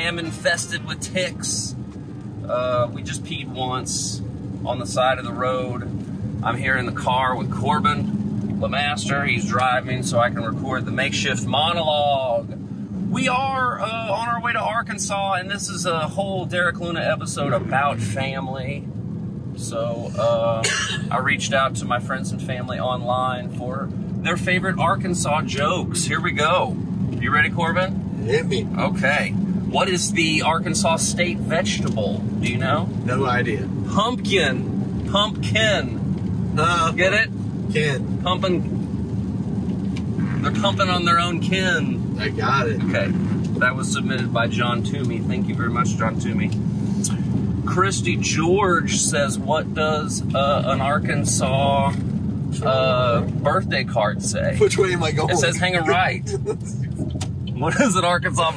am infested with ticks. We just peed once on the side of the road. I'm here in the car with Corbin LeMaster. He's driving so I can record the makeshift monologue. We are on our way to Arkansas, and this is a whole Derek Luna episode about family. So I reached out to my friends and family online for their favorite Arkansas jokes. Here we go. You ready, Corbin? Hit me. Okay. What is the Arkansas state vegetable? Do you know? No idea. Pumpkin. Pumpkin. Get it? Ken. Pumping. They're pumping on their own kin. I got it. Okay. That was submitted by John Toomey. Thank you very much, John Toomey. Christy George says, what does an Arkansas birthday card say? Which way am I going? It says hang a right. What does an Arkansas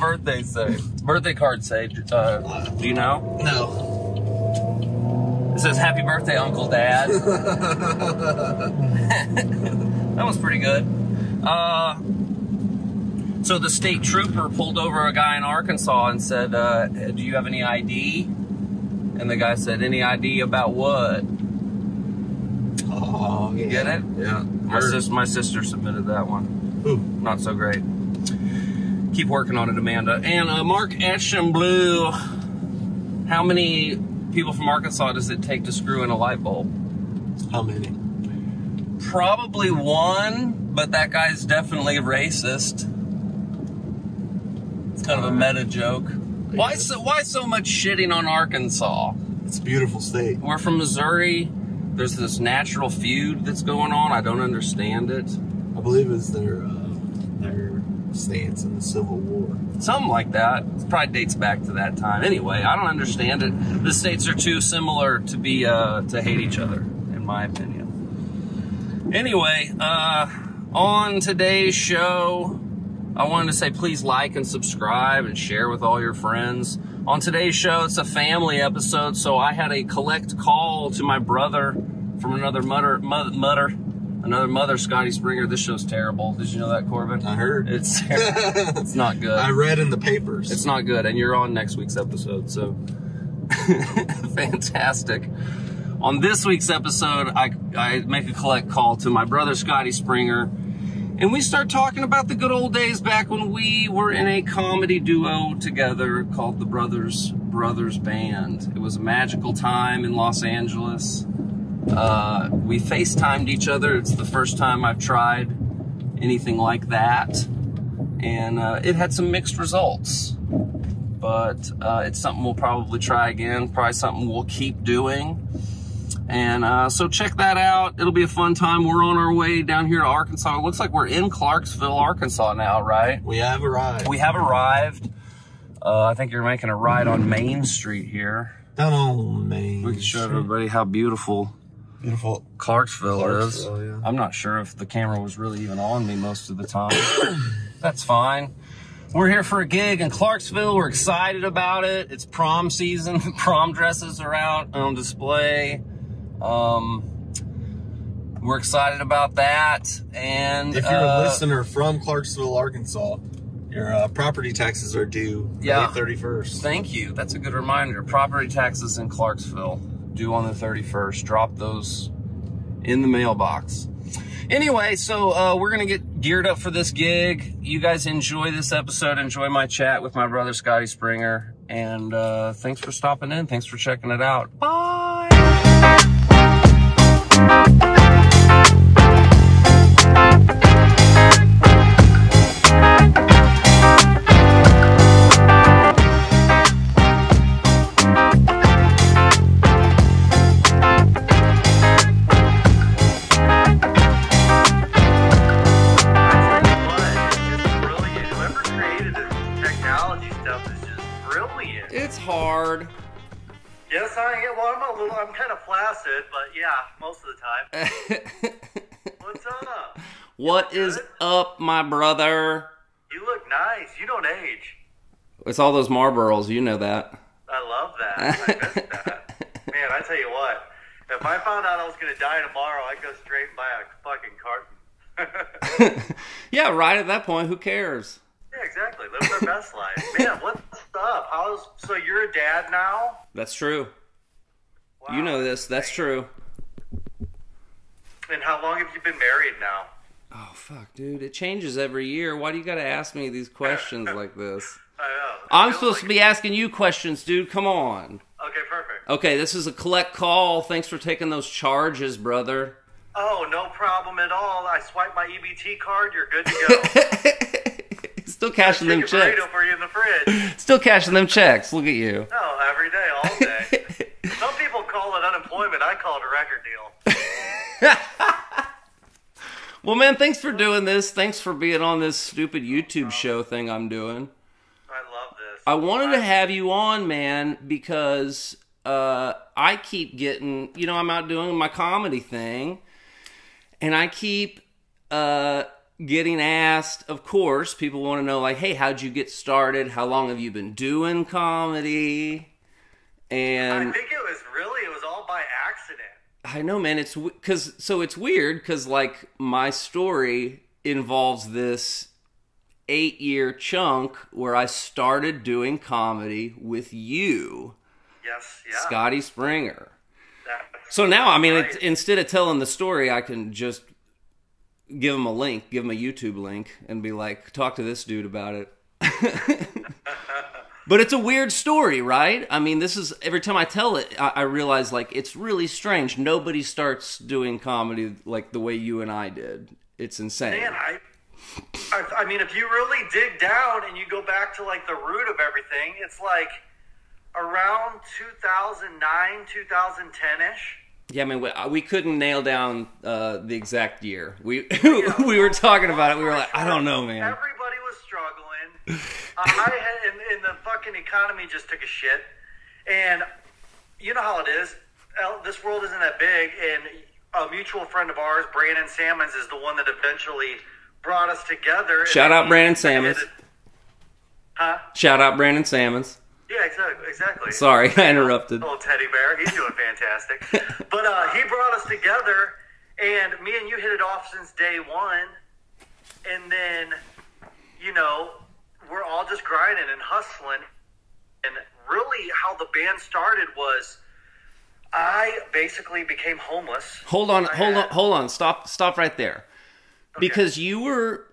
birthday card say? Do you know? No. It says happy birthday, Uncle Dad. That was pretty good. So the state trooper pulled over a guy in Arkansas and said, do you have any ID? And the guy said, any ID about what? Oh, yeah. You get it? Yeah. My sister submitted that one. Ooh. Not so great. Keep working on it, Amanda. And Mark Eschenblue, how many people from Arkansas does it take to screw in a light bulb? How many? Probably one, but that guy's definitely racist. It's kind of a meta joke. Why so much shitting on Arkansas? It's a beautiful state. We're from Missouri. There's this natural feud that's going on. I don't understand it. I believe it's their stance in the Civil War. Something like that. It probably dates back to that time. Anyway, I don't understand it. The states are too similar to be to hate each other, in my opinion. Anyway, on today's show, I wanted to say please like and subscribe and share with all your friends. On today's show, it's a family episode, so I had a collect call to my brother from another mother, Scotty Springer. This show's terrible. Did you know that, Corbin? I heard. It's it's not good. I read in the papers. It's not good, and you're on next week's episode, so fantastic. On this week's episode, I make a collect call to my brother, Scotty Springer, and we start talking about the good old days back when we were in a comedy duo together called the Brothers Band. It was a magical time in Los Angeles. We FaceTimed each other. It's the first time I've tried anything like that. And it had some mixed results. But it's something we'll probably try again. Probably something we'll keep doing. And so check that out. It'll be a fun time. We're on our way down here to Arkansas. It looks like we're in Clarksville, Arkansas now, right? We have arrived. We have arrived. I think you're making a ride on Main Street here. Down on Main We can show everybody how beautiful Clarksville is. Yeah. I'm not sure if the camera was really even on me most of the time. That's fine. We're here for a gig in Clarksville. We're excited about it. It's prom season. Prom dresses are out on display. We're excited about that. And if you're a listener from Clarksville, Arkansas, your property taxes are due May 31st. Thank you. That's a good reminder. Property taxes in Clarksville due on the 31st. Drop those in the mailbox. Anyway, so we're going to get geared up for this gig. You guys enjoy this episode. Enjoy my chat with my brother, Scotty Springer. And thanks for stopping in. Thanks for checking it out. Bye. It's hard. Yes, I'm kind of flaccid, but yeah, most of the time. What's up? What is up, my brother? You look nice. You don't age. It's all those Marlboros, you know that. I love that. I miss that. Man, I tell you what. If I found out I was going to die tomorrow, I'd go straight and buy a fucking carton. Yeah, right at that point, who cares? Yeah, exactly. Live their best life. Man, what up? So you're a dad now? That's true. Wow. You know this. That's true. And how long have you been married now? Oh, fuck, dude. It changes every year. Why do you got to ask me these questions like this? I know. I'm supposed to be asking you questions, dude. Come on. Okay, perfect. Okay, this is a collect call. Thanks for taking those charges, brother. Oh, no problem at all. I swipe my EBT card. You're good to go. Still cashing them checks. For you in the fridge. Still cashing them checks. Look at you. Oh, every day, all day. Some people call it unemployment. I call it a record deal. Well, man, thanks for doing this. Thanks for being on this stupid YouTube show thing I'm doing. I love this. I wanted to have you on, man, because I keep getting, I'm out doing my comedy thing, and I keep getting asked, of course, people want to know, like, hey, how'd you get started? How long have you been doing comedy? And I think it was all by accident. I know, man. It's weird because, like, my story involves this 8-year chunk where I started doing comedy with you. Yes, yeah. Scotty Springer. So now, I mean, instead of telling the story, I can just give him a link, give him a YouTube link, and be like, talk to this dude about it. But it's a weird story, right? I mean, this is, every time I tell it, I realize, like, it's really strange. Nobody starts doing comedy like the way you and I did. It's insane. Man, I mean, if you really dig down and you go back to, like, the root of everything, it's like around 2009, 2010-ish. Yeah, I mean, we couldn't nail down the exact year. We we were talking about it. We were like, I don't know, man. Everybody was struggling. And the fucking economy just took a shit. And you know how it is. This world isn't that big. And a mutual friend of ours, Brandon Sammons, is the one that eventually brought us together. Shout out Brandon Sammons. Huh? Shout out Brandon Sammons. Yeah, exactly. Sorry, I interrupted. Little teddy bear. He's doing fantastic. But he brought us together, and me and you hit it off since day one. And then, we're all just grinding and hustling. And really how the band started was I basically became homeless. Hold on. Stop right there. Okay. Because you were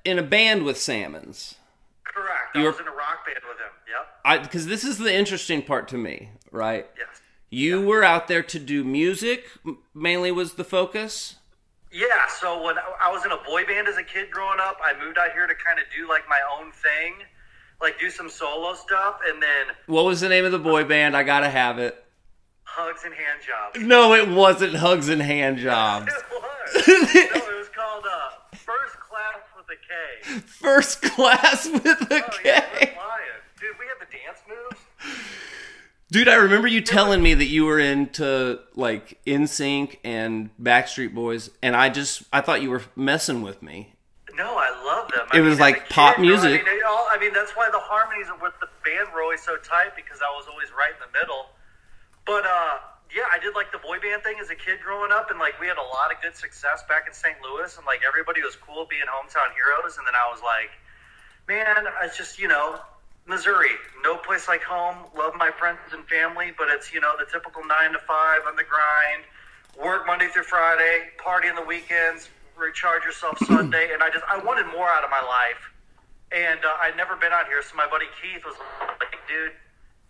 in a band with Sammons. Correct. I was in a rock band with him. Yep. Because this is the interesting part to me, right? Yes. You were out there to do music, mainly was the focus? Yeah, so when I was in a boy band as a kid growing up, I moved out here to kind of do, like, my own thing, like, do some solo stuff, and then... What was the name of the boy band? I gotta have it. Hugs and Hand Jobs. No, it wasn't Hugs and Hand Jobs. It was. No, it was called First Class with a K. First Class with a K. Yeah, we're lying. Dude, we had the dance moves. Dude, I remember you telling me that you were into, like, NSYNC and Backstreet Boys, and I thought you were messing with me. No, I love them. It was like pop music. I mean, that's why the harmonies with the band were always so tight, because I was always right in the middle. But, yeah, I did, like, the boy band thing as a kid growing up, and, like, we had a lot of good success back in St. Louis, and, like, everybody was cool being hometown heroes, and then I was like, man, it's just, Missouri, no place like home. Love my friends and family, but it's, the typical 9 to 5 on the grind. Work Monday through Friday, party on the weekends, recharge yourself Sunday. And I wanted more out of my life. And I'd never been out here, so my buddy Keith was like, dude,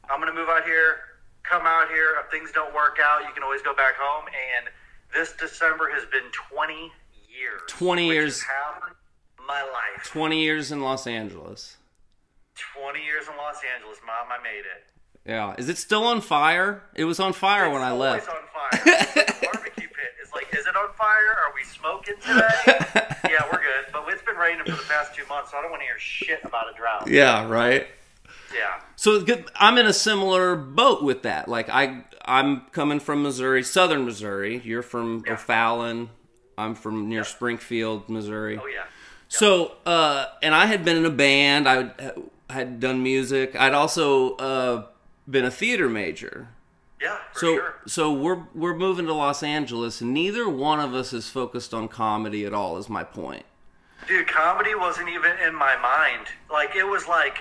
I'm going to move out here, come out here. If things don't work out, you can always go back home. And this December has been 20 years. 20 years. Which is half my life. 20 years in Los Angeles. 20 years in Los Angeles, Mom. I made it. Yeah. Is it still on fire? It was on fire when I left. It's always on fire. It's like a barbecue pit. It's like, is it on fire? Are we smoking today? Yeah, we're good. But it's been raining for the past 2 months, so I don't want to hear shit about a drought. Yeah, right? Yeah. So I'm in a similar boat with that. Like, I'm coming from Missouri, southern Missouri. You're from O'Fallon. I'm from near Springfield, Missouri. Oh, yeah. So, and I had been in a band. I had done music. I'd also been a theater major. Yeah, for sure. So we're moving to Los Angeles, and neither one of us is focused on comedy at all, is my point. Dude, comedy wasn't even in my mind. Like, it was like,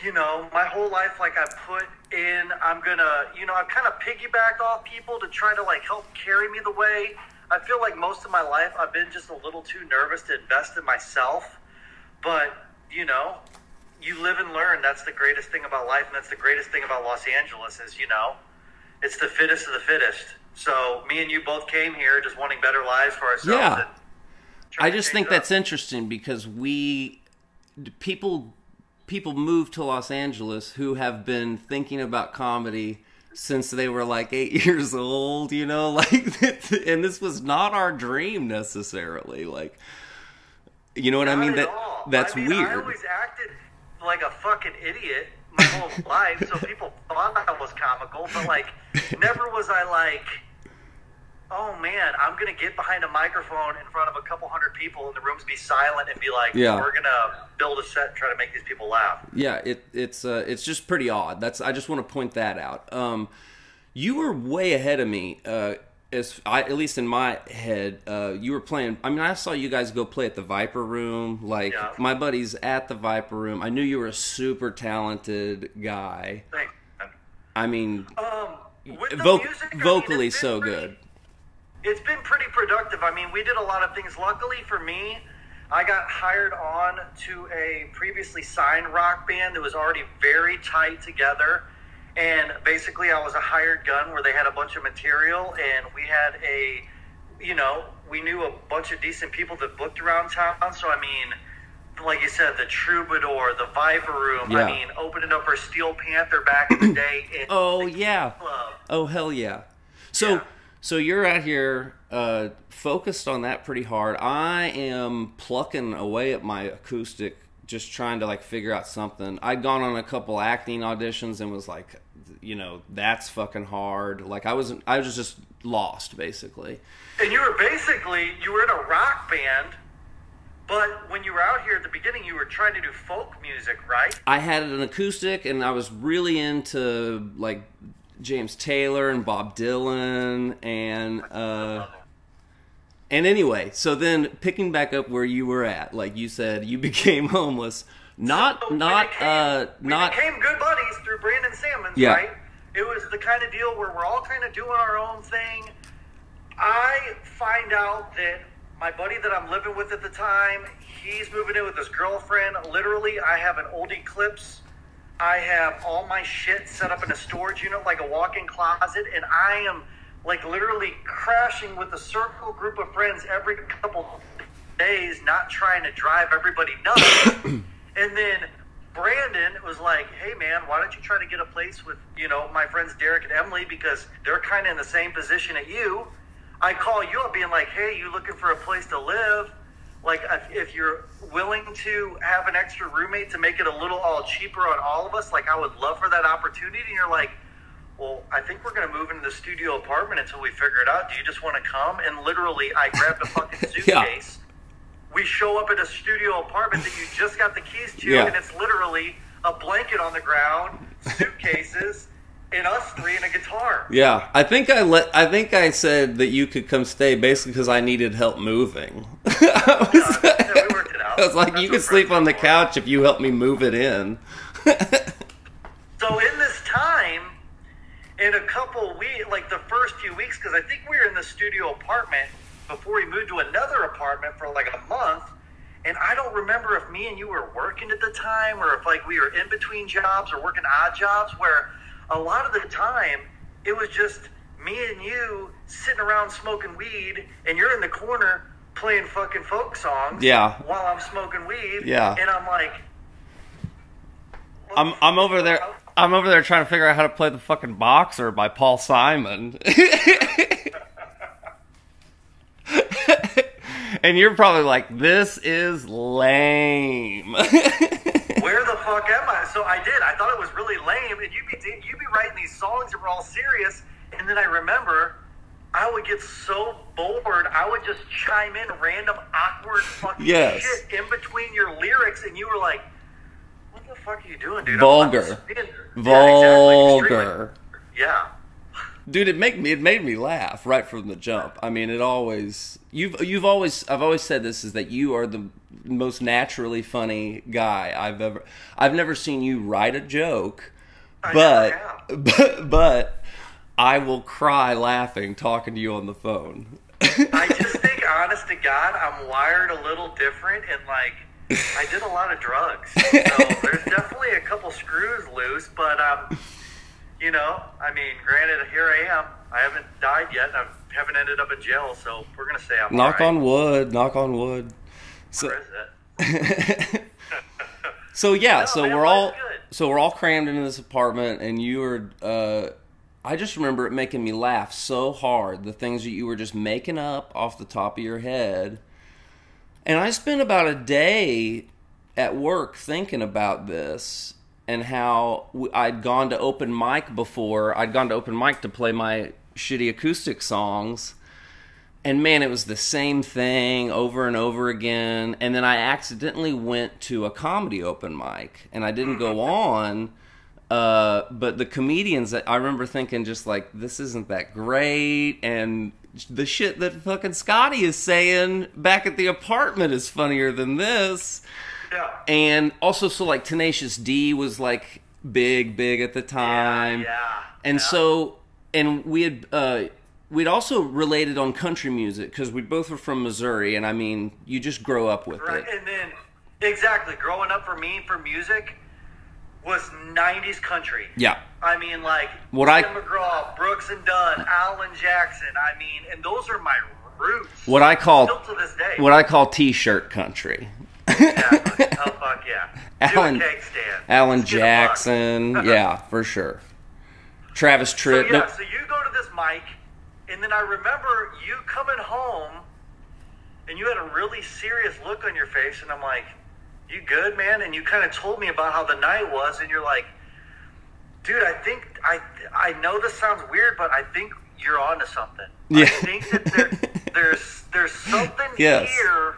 you know, my whole life, like I put in, I'm gonna, you know, I've kind of piggybacked off people to try to like help carry me the way. I feel like most of my life I've been just a little too nervous to invest in myself. But, you know, you live and learn. That's the greatest thing about life, and that's the greatest thing about Los Angeles is, you know, it's the fittest of the fittest. So me and you both came here just wanting better lives for ourselves. Yeah. And I just think that's interesting because people move to Los Angeles who have been thinking about comedy since they were like 8 years old, you know, like, and this was not our dream necessarily. Like, you know what I mean? That's weird. I always acted like a fucking idiot my whole life, so people thought I was comical, but like, never was I like, oh man, I'm gonna get behind a microphone in front of a couple hundred people and the rooms be silent and be like, we're gonna build a set and try to make these people laugh. Yeah, it's just pretty odd. I just want to point that out. You were way ahead of me. At least in my head, you were playing. I mean, I saw you guys go play at the Viper Room. Like, my buddy's at the Viper Room. I knew you were a super talented guy. Thanks, man. I mean, music, vocally so good. It's been pretty productive. I mean, we did a lot of things. Luckily for me, I got hired on to a previously signed rock band that was already very tight together. And basically, I was a hired gun where they had a bunch of material, and we had we knew a bunch of decent people that booked around town. So, I mean, like you said, the Troubadour, the Viper Room, I mean, opening up for Steel Panther back in the day. Oh, yeah. Club. Oh, hell yeah. So you're out here focused on that pretty hard. I am plucking away at my acoustic, just trying to like figure out something. I'd gone on a couple acting auditions and was like, you know, that's fucking hard. Like I was just lost basically. And you were in a rock band, but when you were out here at the beginning, you were trying to do folk music, right? I had an acoustic, and I was really into like James Taylor and Bob Dylan and anyway, so then picking back up where you were at, like you said, you became homeless. We became good buddies through Brandon Salmons, right? It was the kind of deal where we're all kind of doing our own thing. I find out that my buddy that I'm living with at the time, he's moving in with his girlfriend. Literally, I have an old Eclipse. I have all my shit set up in a storage unit, like a walk-in closet, and I am like literally crashing with a circle group of friends every couple days, not trying to drive everybody nuts. And then Brandon was like, hey man, why don't you try to get a place with, you know, my friends Derek and Emily, because they're kind of in the same position at you. I call you up being like, hey, you looking for a place to live? Like, if you're willing to have an extra roommate to make it a little all cheaper on all of us, like, I would love for that opportunity. And you're like, well, I think we're going to move into the studio apartment until we figure it out. Do you just want to come? And literally, I grabbed a fucking suitcase. We show up at a studio apartment that you just got the keys to, and it's literally a blanket on the ground, suitcases, and us three and a guitar. Yeah, I think I said that you could come stay basically because I needed help moving. We worked it out. I was like, you can sleep on the couch if you help me move it in. So in this time, in a couple weeks, like the first few weeks, because I think we were in the studio apartment before we moved to another apartment for like a month, and I don't remember if me and you were working at the time or if like we were in between jobs or working odd jobs, where a lot of the time it was just me and you sitting around smoking weed, and you're in the corner playing fucking folk songs while I'm smoking weed, and I'm like, I'm over there. I'm over there trying to figure out how to play the fucking Boxer by Paul Simon. And you're probably like, this is lame. Where the fuck am I? So I did. I thought it was really lame. And you'd be writing these songs that were all serious. And then I remember I would get so bored, I would just chime in random awkward fucking shit in between your lyrics. And you were like, what the fuck are you doing, dude? Vulgar. Vulgar. Yeah. Dude, it made me laugh right from the jump. I mean, I've always said this, is that you are the most naturally funny guy I've never seen you write a joke, but I will cry laughing talking to you on the phone. I just think, honest to God, I'm wired a little different, and like, I did a lot of drugs, so there's definitely a couple screws loose, but you know, I mean, granted, here I am. I haven't died yet, and I haven't ended up in jail, so we're gonna say I'm knock all right. on wood. Knock on wood. So, where is it? so yeah, No, man, we're all crammed into this apartment, and you were. I just remember it making me laugh so hard, the things that you were just making up off the top of your head. And I spent about a day at work thinking about this, and how I'd gone to open mic before. I'd gone to open mic to play my shitty acoustic songs. And man, it was the same thing over and over again. And then I accidentally went to a comedy open mic, and I didn't go on. But the comedians, I remember thinking just like, this isn't that great, and the shit that fucking Scotty is saying back at the apartment is funnier than this. Yeah. And also, so like Tenacious D was like big at the time. Yeah. And so, and we'd also related on country music, because we both were from Missouri, and I mean, you just grow up with Right, it. and then, exactly, growing up for me, for music, was 90s country. Yeah. I mean, like, What Tim McGraw, Brooks and Dunn, Alan Jackson, I mean, and those are my roots. What I call still to this day. What I call t-shirt country. Exactly. Oh, fuck yeah. Alan, Do a cake stand. Alan Let's get a buck. Jackson, yeah, for sure. Travis Tritt. So, yeah, so you go to this mic, and then I remember you coming home, and you had a really serious look on your face, and I'm like, you good, man? And you kind of told me about how the night was, and you're like, dude, I think, I know this sounds weird, but I think you're onto something. Yeah. I think that there's something Yes. here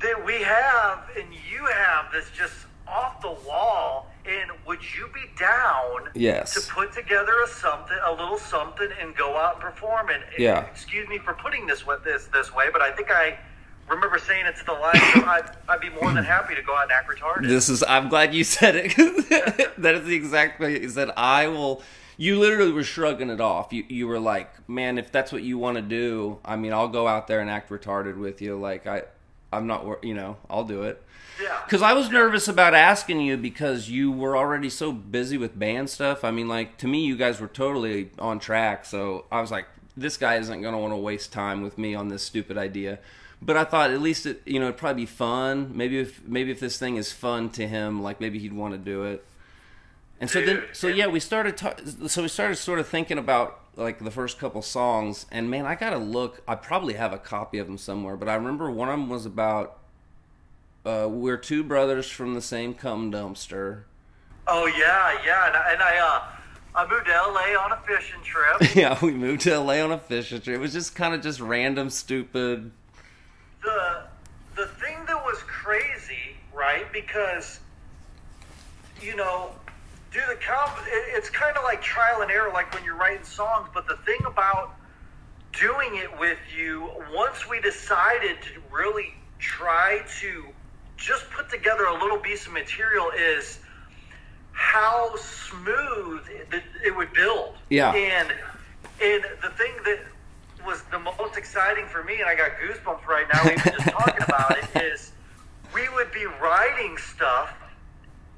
that we have, and you have, that's just off the wall. And would you be down Yes. to put together a little something, and go out and perform? And Yeah. excuse me for putting this way, but I think I remember saying it to the line. So I'd be more than happy to go out and act retarded. I'm glad you said it. That is the exact way you said, I will. You literally were shrugging it off. You were like, man, if that's what you want to do, I mean, I'll go out there and act retarded with you. Like, I'm not, I'll do it. Yeah. Because I was nervous about asking you, because you were already so busy with band stuff. I mean, like, to me, you guys were totally on track. So I was like, this guy isn't going to want to waste time with me on this stupid idea. But I thought at least it'd probably be fun. Maybe if this thing is fun to him, like maybe he'd want to do it. And we started sort of thinking about like the first couple songs. And man, I gotta look. I probably have a copy of them somewhere. But I remember one of them was about we're two brothers from the same cum dumpster. Oh yeah, and I moved to LA on a fishing trip. Yeah, we moved to LA on a fishing trip. It was just kind of just random, stupid. The thing that was crazy, right? Because it's kind of like trial and error, like when you're writing songs. But the thing about doing it with you, once we decided to really try to just put together a little piece of material, is how smooth it would build. Yeah. And the thing that was the most exciting for me, and I got goosebumps right now even just talking about it, is we would be writing stuff,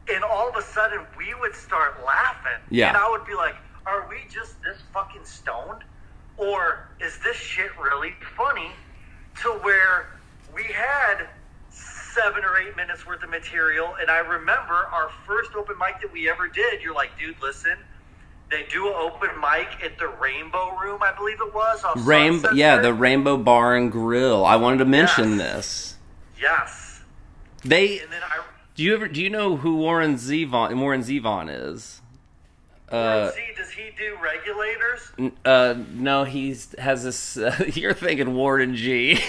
and all of a sudden we would start laughing. Yeah. And I would be like, are we just this fucking stoned? Or is this shit really funny? To where we had 7 or 8 minutes worth of material, and I remember our first open mic that we ever did, you're like, dude, listen, they do an open mic at the Rainbow Room, I believe it was. The Rainbow Bar and Grill. I wanted to mention this. Yes. Do you know who Warren Zevon is? Does he do Regulators? No, he has this. You're thinking Warren G.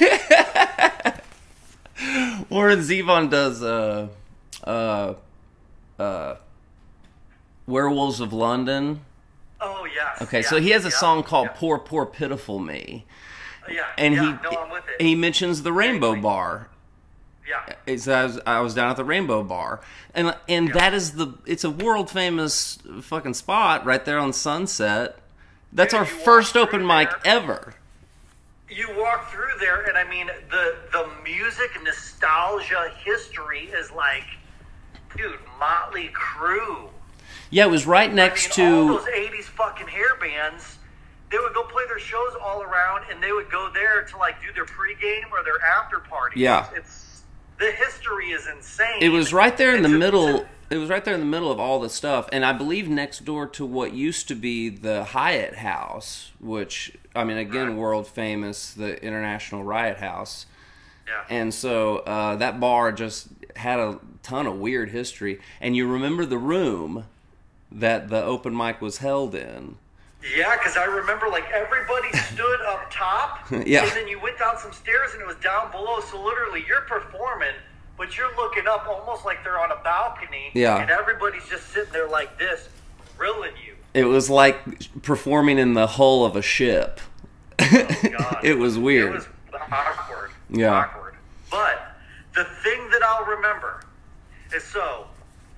Warren Zevon does Werewolves of London. Oh, yes. Okay, yes, so he has a song called yeah. Poor, Poor, Pitiful Me. Yeah, And I'm with it. he mentions the Rainbow Bar. Yeah. I was down at the Rainbow Bar. And that is it's a world famous fucking spot right there on Sunset. That's Dude, our first open mic ever. You walk through there, and I mean, the music nostalgia history is like, dude, Motley Crue. Yeah, it was right next to all those 80s fucking hair bands. They would go play their shows all around, and they would go there to like do their pregame or their after party. Yeah, the history is insane. It was right there in the middle. It was right there in the middle of all the stuff, and I believe next door to what used to be the Hyatt House, which, I mean, again, world famous, the International Riot House. Yeah. And so that bar just had a ton of weird history. And you remember the room that the open mic was held in? Yeah, because I remember, like, everybody stood up top, yeah. And then you went down some stairs, and it was down below, so literally you're performing, but you're looking up almost like they're on a balcony, yeah. And everybody's just sitting there like this, grilling you. It was like performing in the hull of a ship. Oh, God. It was weird. It was awkward. Yeah. Awkward. But the thing that I'll remember is, so,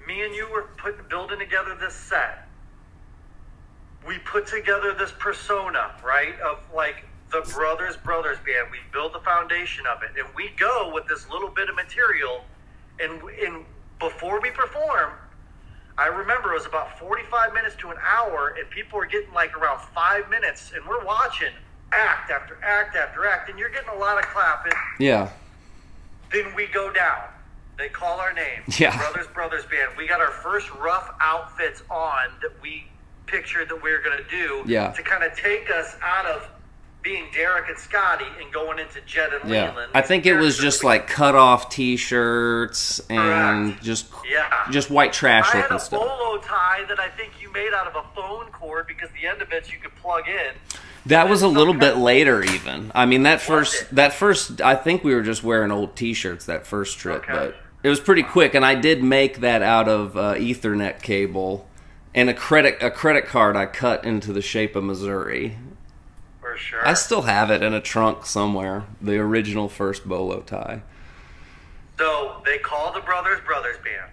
me and you were building together this set. We put together this persona, right, of like the Brothers band. We build the foundation of it, and we go with this little bit of material. And before we perform, I remember it was about 45 minutes to an hour, and people were getting like around 5 minutes, and we're watching act after act after act, and you're getting a lot of clapping. Yeah. Then we go down. They call our name. Yeah. Brothers band. We got our first rough outfits on that we pictured that we were going to do, yeah. To kind of take us out of being Derek and Scotty and going into Jed and Leland. I think it was just like cut off T-shirts and just white trash looking stuff. I had a bolo tie that I think you made out of a phone cord because the end of it you could plug in. That was a little bit later, even. I mean, that first, I think we were just wearing old T-shirts that first trip, but it was pretty quick. And I did make that out of Ethernet cable and a credit card I cut into the shape of Missouri. For sure. I still have it in a trunk somewhere. The original first bolo tie. So they call the Brothers band.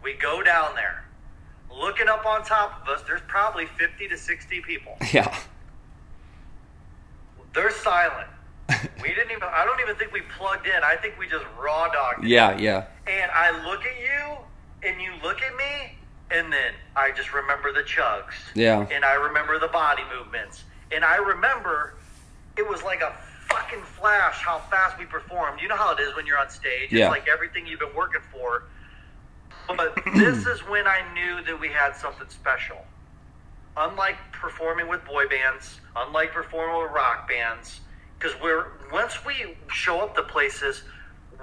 We go down there. Looking up on top of us, there's probably 50 to 60 people. Yeah. They're silent. I don't even think we plugged in. I think we just raw dogged it. Yeah. And I look at you, and you look at me, and then I just remember the chugs. Yeah. And I remember the body movements. And I remember it was like a fucking flash how fast we performed. You know how it is when you're on stage. Yeah. It's like everything you've been working for. But this is when I knew that we had something special. Unlike performing with boy bands, unlike performing with rock bands, because once we show up to places,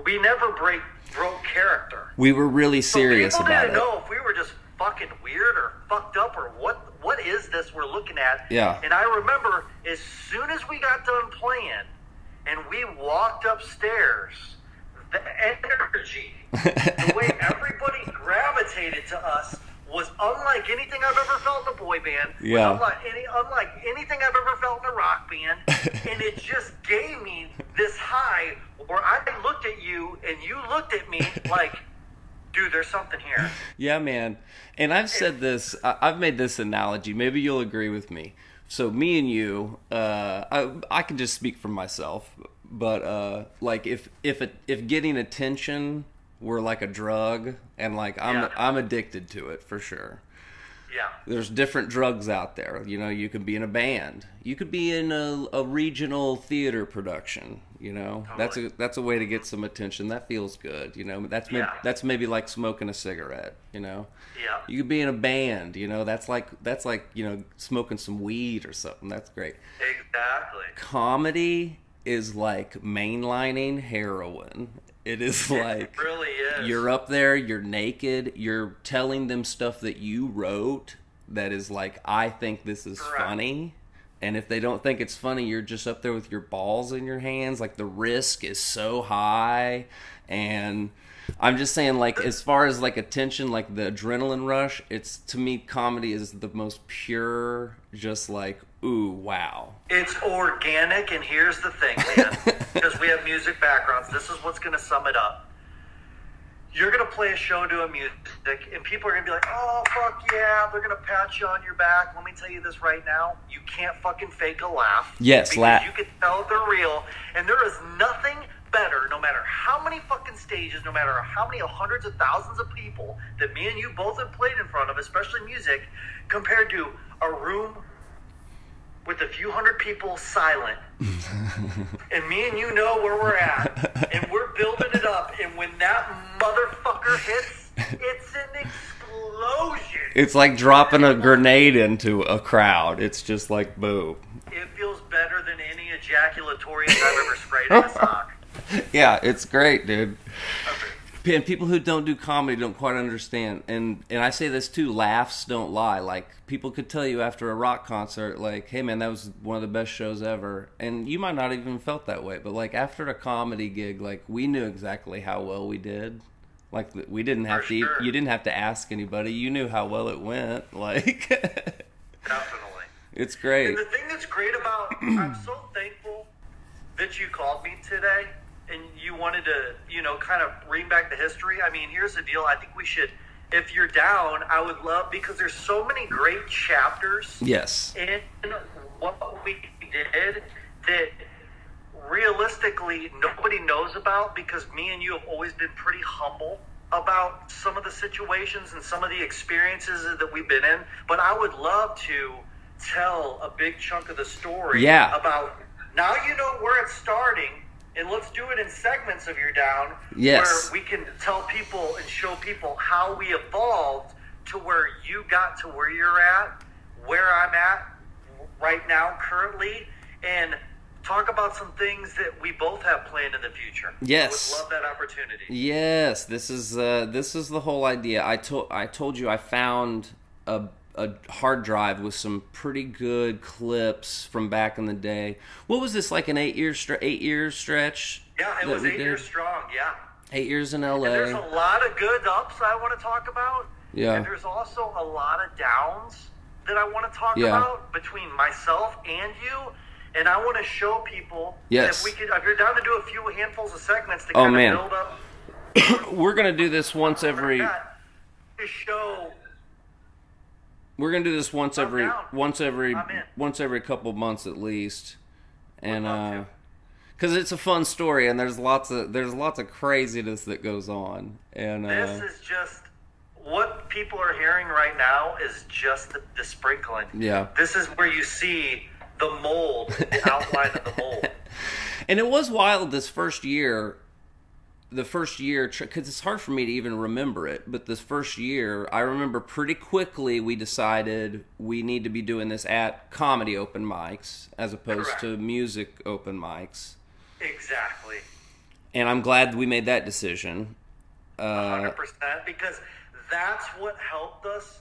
we never broke character. We were really serious so about it. People didn't know if we were just fucking weird or fucked up or what is this we're looking at. Yeah. And I remember as soon as we got done playing and we walked upstairs, the energy, the way everybody gravitated to us was unlike anything I've ever felt in a boy band. Yeah. Unlike anything I've ever felt in a rock band. And it just gave me this high where I looked at you and you looked at me like, dude, there's something here. Yeah, man. And I've said this, I've made this analogy. Maybe you'll agree with me. So me and you, I can just speak for myself, but like if getting attention were like a drug, and like I'm addicted to it for sure. Yeah. There's different drugs out there. You know, you could be in a band. You could be in a regional theater production. You know, totally. That's a way to get some attention. That feels good. You know, that's maybe like smoking a cigarette. You know, yeah. You could be in a band. You know, that's like you know, smoking some weed or something. That's great. Exactly. Comedy is like mainlining heroin. It is like, it really is. You're up there, you're naked, you're telling them stuff that you wrote that is like, I think this is funny. And if they don't think it's funny, you're just up there with your balls in your hands. Like, the risk is so high. And I'm just saying, like, as far as like attention, like the adrenaline rush, it's, to me, comedy is the most pure, just like, ooh, wow. It's organic, and here's the thing, man, because we have music backgrounds. This is what's going to sum it up. You're going to play a show doing music, and people are going to be like, oh, fuck yeah, they're going to pat you on your back. Let me tell you this right now. You can't fucking fake a laugh. Yes, laugh. You can tell they're real, and there is nothing better, no matter how many fucking stages, no matter how many hundreds of thousands of people that me and you both have played in front of, especially music, compared to a room with a few hundred people silent. And me and you know where we're at, and we're building it up, and when that motherfucker hits, it's an explosion. It's like dropping a grenade into a crowd. It's just like, boom. It feels better than any ejaculatorium I've ever sprayed in a sock. Yeah, it's great, dude. Okay. And people who don't do comedy don't quite understand. And I say this too, laughs don't lie. Like, people could tell you after a rock concert, like, hey man, that was one of the best shows ever. And you might not even felt that way. But like after a comedy gig, like, we knew exactly how well we did. Like, we didn't have to, sure. You didn't have to ask anybody. You knew how well it went. Like, Definitely. It's great. And the thing that's great about, I'm so thankful that you called me today and you wanted to, you know, kind of bring back the history. I mean, here's the deal. I think we should, if you're down, I would love, because there's so many great chapters. Yes. In what we did that realistically nobody knows about, because me and you have always been pretty humble about some of the situations and some of the experiences that we've been in. But I would love to tell a big chunk of the story about, now you know where it's starting, and let's do it in segments of your down, where we can tell people and show people how we evolved to where you got to where you're at, where I'm at right now currently, and talk about some things that we both have planned in the future. Yes. I would love that opportunity. Yes, this is the whole idea. I told you I found a hard drive with some pretty good clips from back in the day. What was this, like an 8 year stretch? Yeah, it was 8 years strong. Yeah, 8 years in LA. And there's a lot of good ups I want to talk about. Yeah, and there's also a lot of downs that I want to talk about between myself and you. And I want to show people if we could, if you're down to do a few handfuls of segments to kind of build up. We're gonna do this once every. To show. We're gonna do this once every couple months at least, and because it's a fun story and there's lots of craziness that goes on. And this is just what people are hearing right now is just the sprinkling. Yeah, this is where you see the mold, the outline of the mold. And it was wild this first year. The first year, because it's hard for me to even remember it, but this first year, I remember pretty quickly we decided we need to be doing this at comedy open mics as opposed to music open mics. Exactly. And I'm glad we made that decision. 100%, because that's what helped us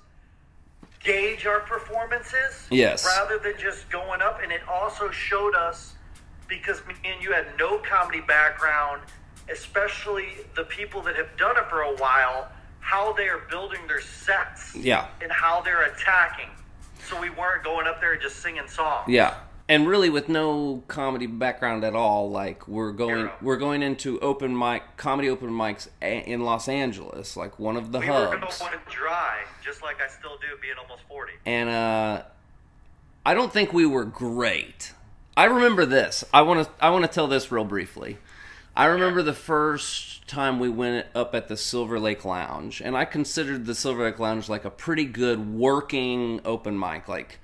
gauge our performances. Yes. Rather than just going up. And it also showed us, because me and you had no comedy background, especially the people that have done it for a while, how they are building their sets. Yeah. And how they're attacking. So we weren't going up there and just singing songs. Yeah. And really with no comedy background at all, like we're going into comedy open mics in Los Angeles, like one of the hubs. We were going dry, just like I still do, being almost 40. And I don't think we were great. I remember this. I want to tell this real briefly. I remember the first time we went up at the Silver Lake Lounge, and I considered the Silver Lake Lounge like a pretty good working open mic, like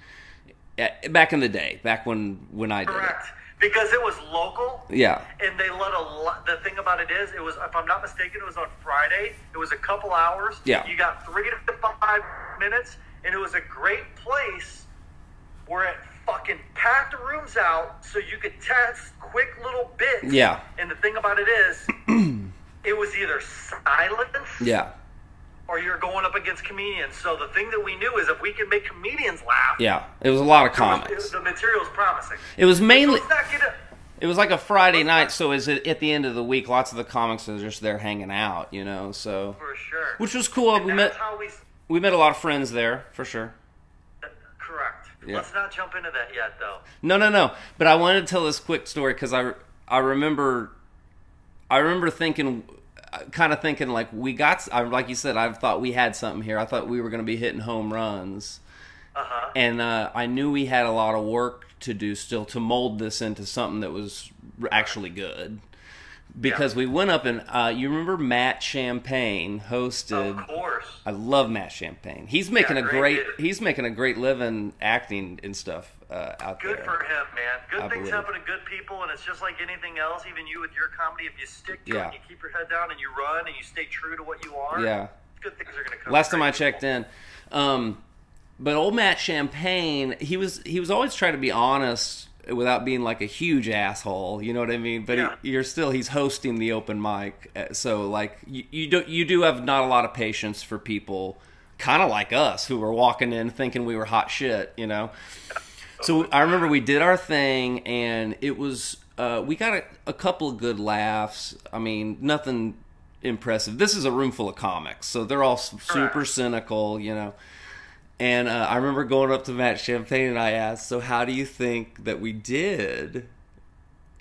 back in the day, back when I did it. Correct, because it was local. Yeah. And they let a lot. The thing about it is, it was, if I'm not mistaken, it was on Friday. It was a couple hours. Yeah. You got 3 to 5 minutes, and it was a great place where it fucking packed the rooms out so you could test quick little bits. Yeah. And the thing about it is, it was either silence or you're going up against comedians. So the thing that we knew is if we could make comedians laugh. Yeah. It was a lot of comics. The material was promising. It was mainly... It was like a Friday night, so is it at the end of the week? Lots of the comics are just there hanging out, you know. So for sure, which was cool. And We met a lot of friends there for sure. Correct. Yeah. Let's not jump into that yet, though. No. But I wanted to tell this quick story because I remember thinking, kind of thinking like like you said, I thought we had something here. I thought we were going to be hitting home runs. And I knew we had a lot of work to do still to mold this into something that was actually good. Because we went up and you remember Matt Champagne hosted. Of course. I love Matt Champagne. He's making he's making a great living acting and stuff out there. Good for him, man. Good things happen to good people, and it's just like anything else. Even you with your comedy, if you stick to it, you keep your head down and you run and you stay true to what you are. Yeah. Good things are going to come. Last time I checked in. But old Matt Champagne, he was always trying to be honest without being like a huge asshole, you know what I mean? But he's hosting the open mic, so like you do have not a lot of patience for people, kind of like us who were walking in thinking we were hot shit, you know. So I remember we did our thing, and it was we got a couple of good laughs. I mean, nothing impressive. This is a room full of comics, so they're all super cynical, you know. And I remember going up to Matt Champagne and I asked, so how do you think that we did?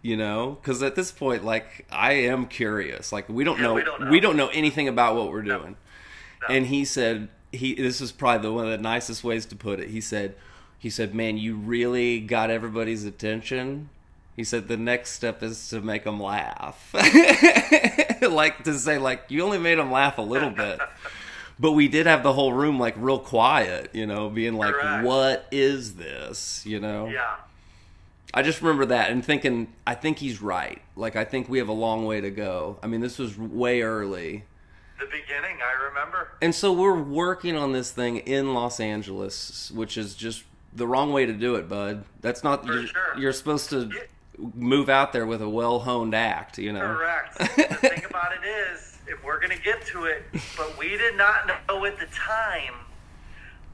You know, because at this point, like, I am curious. Like, we don't know anything about what we're doing. No. And he said, this is probably one of the nicest ways to put it. He said, man, you really got everybody's attention. He said, the next step is to make them laugh. Like, to say, like, you only made them laugh a little bit. But we did have the whole room, like, real quiet, you know, being like, what is this, you know? Yeah. I just remember that and thinking, I think he's right. Like, I think we have a long way to go. I mean, this was way early. The beginning, I remember. And so we're working on this thing in Los Angeles, which is just the wrong way to do it, bud. That's not, you're supposed to move out there with a well-honed act, you know? Correct. The thing about it is, if we're going to get to it, but we did not know at the time,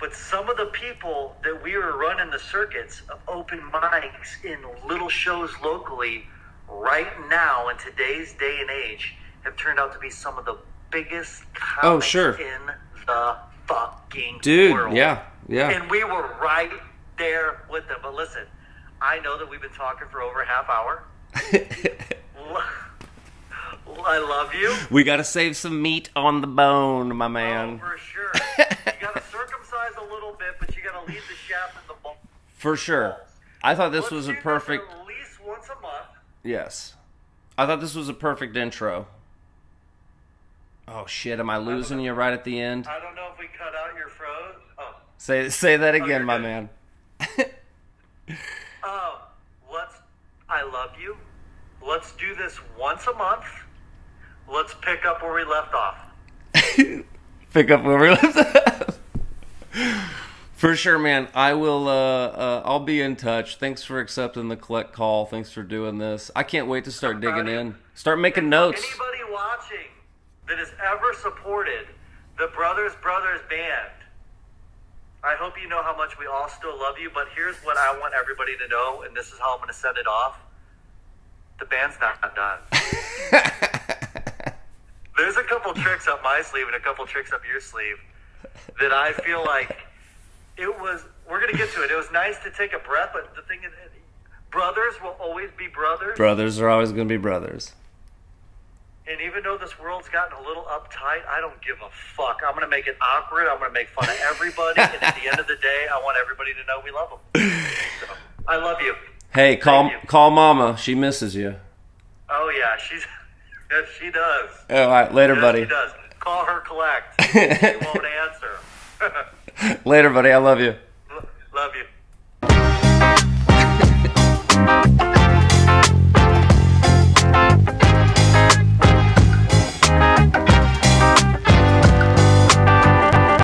but some of the people that we were running the circuits of open mics in little shows locally right now in today's day and age have turned out to be some of the biggest comics in the fucking world. Yeah. And we were right there with them. But listen, I know that we've been talking for over a half hour. I love you. We got to save some meat on the bone, my man. Oh, for sure. You got to circumcise a little bit, but you got to leave the shaft in the ball. For sure. I thought this was a perfect... At least once a month. Yes. I thought this was a perfect intro. Oh, shit. Am I losing you right at the end? I don't know if we cut out your froze. Oh. Say that again, my man. I love you. Let's do this once a month. Let's pick up where we left off. Pick up where we left off. For sure, man. I will. I'll be in touch. Thanks for accepting the collect call. Thanks for doing this. I can't wait to start digging in. Start making notes. Anybody watching that has ever supported the Brothers band, I hope you know how much we all still love you. But here's what I want everybody to know, and this is how I'm going to send it off. The band's not done. There's a couple tricks up my sleeve and a couple tricks up your sleeve that I feel like we're going to get to it. It was nice to take a breath, but the thing is, brothers will always be brothers. Brothers are always going to be brothers. And even though this world's gotten a little uptight, I don't give a fuck. I'm going to make it awkward. I'm going to make fun of everybody. And at the end of the day, I want everybody to know we love them. So, I love you. Hey, call Mama. She misses you. Oh, yeah. She does. All right. Later, buddy. She does. Call her collect. She won't answer. Later, buddy. I love you. Love you.